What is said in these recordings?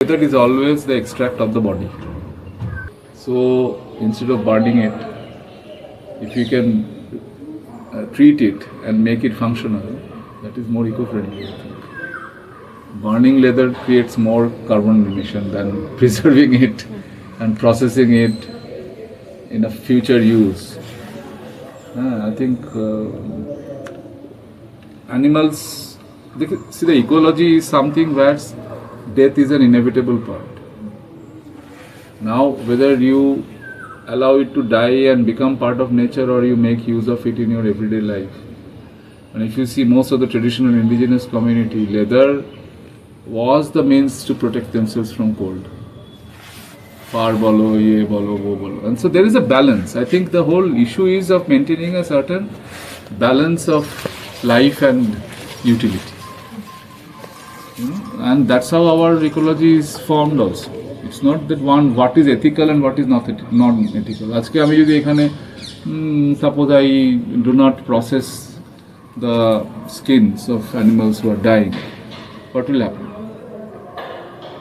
Leather is always the extract of the body. So instead of burning it, if you can treat it and make it functional, that is more eco-friendly. Burning leather creates more carbon emission than preserving it and processing it in a future use. I think animals, see, the ecology is something where death is an inevitable part. Now, whether you allow it to die and become part of nature or you make use of it in your everyday life. And if you see most of the traditional indigenous community, leather was the means to protect themselves from cold. Far bolo, ye bolo, wo bolo. And so there is a balance. I think the whole issue is of maintaining a certain balance of life and utility. And that's how our ecology is formed also. It's not that what is ethical and what is not ethical. Ajke ami jodi ekhane suppose I do not process the skins of animals who are dying, what will happen?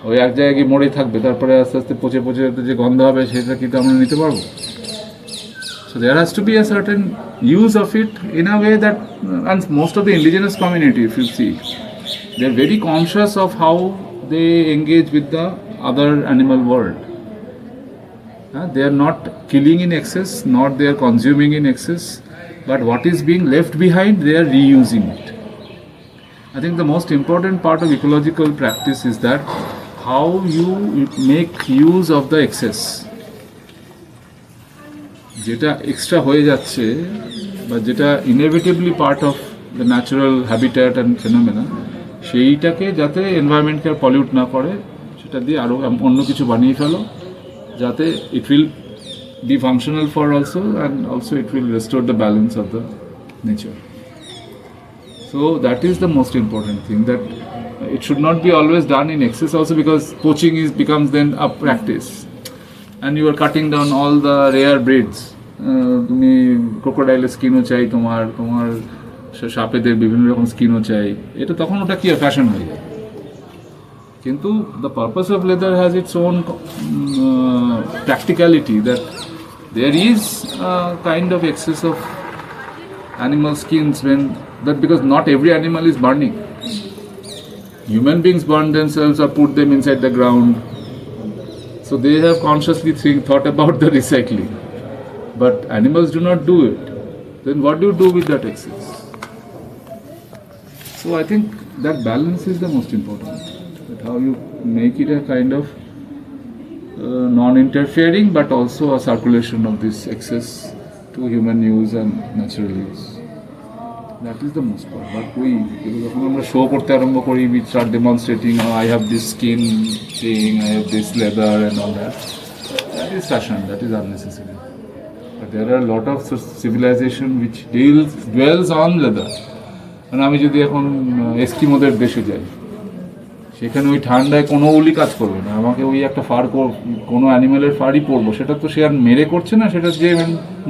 ওই এক জায়গায় গিয়ে মরে থাকবে, তারপরে আস্তে আস্তে পচে পচে যে গন্ধ হবে সেটা কিন্তু আমরা নিতে পারবো? So there has to be a certain use of it in a way that, and most of the indigenous community, if you see, they are very conscious of how they engage with the other animal world. They are not killing in excess, not they are consuming in excess, but what is being left behind, they are reusing it. I think the most important part of ecological practice is that how you make use of the excess. যেটা extra হয়ে যাচ্ছে বা যেটা inevitably part of the natural habitat and phenomena, সেইটাকে যাতে এনভায়রনমেন্টকে pollute না করে সেটা দিয়ে আরও অন্য কিছু বানিয়ে ফেলো, যাতে it will be functional for also, and also it will restore the balance of the nature. So that is the most important thing, that it should not be always done in excess also, because poaching becomes then a practice and you are cutting down all the rare breeds. তুমি ক্রোকোডাইলের স্কিনও চাই, তোমার সাপেদের বিভিন্ন রকম স্কিনও চাই, এটা তখন ওটা কি ফ্যাশন হয়ে যায়। কিন্তু the purpose of leather has its own practicality, that there is a kind of excess of animal skins because not every animal is burning. Human beings burn themselves or put them inside the ground, so they have consciously thought about the recycling, but animals do not do it. Then what do you do with that excess? So I think that balance is the most important, that how you make it a kind of non-interfering but also a circulation of this excess to human use and natural use. That is the most part. But যখন আমরা show করতে আরম্ভ করি, we start demonstrating, I have this skin thing, I have this leather and all that. That is fashion, that is unnecessary. But there are a lot of civilization which dwells on leather. মানে আমি যদি এখন এস্কিমোদের দেশে যাই, সেখানে ওই ঠান্ডায় কোনো উলি কাজ করবে না, আমাকে ওই একটা কোনো অ্যানিমেলের ফারই পরবো, সেটা তো সে আর মেরে করছে না, সেটা যে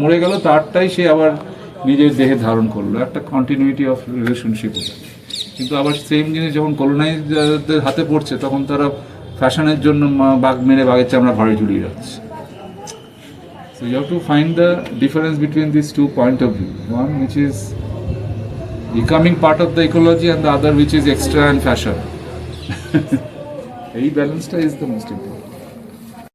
মরে গেল তারটাই সে আবার নিজের দেহে ধারণ করলো, একটা কন্টিনিউটি অফ রিলেশনশিপ হবে। কিন্তু আবার সেম জিনিস যখন কলোনাইজারদের হাতে পড়ছে, তখন তারা ফ্যাশনের জন্য বাঘ মেরে বাঘের চামড়া ঘরে ঝুলিয়ে যাচ্ছে। So you have to find the difference between these two point of view, one which is becoming part of the ecology and the other which is extra and fashion. এই ব্যালেন্সটা is the most important.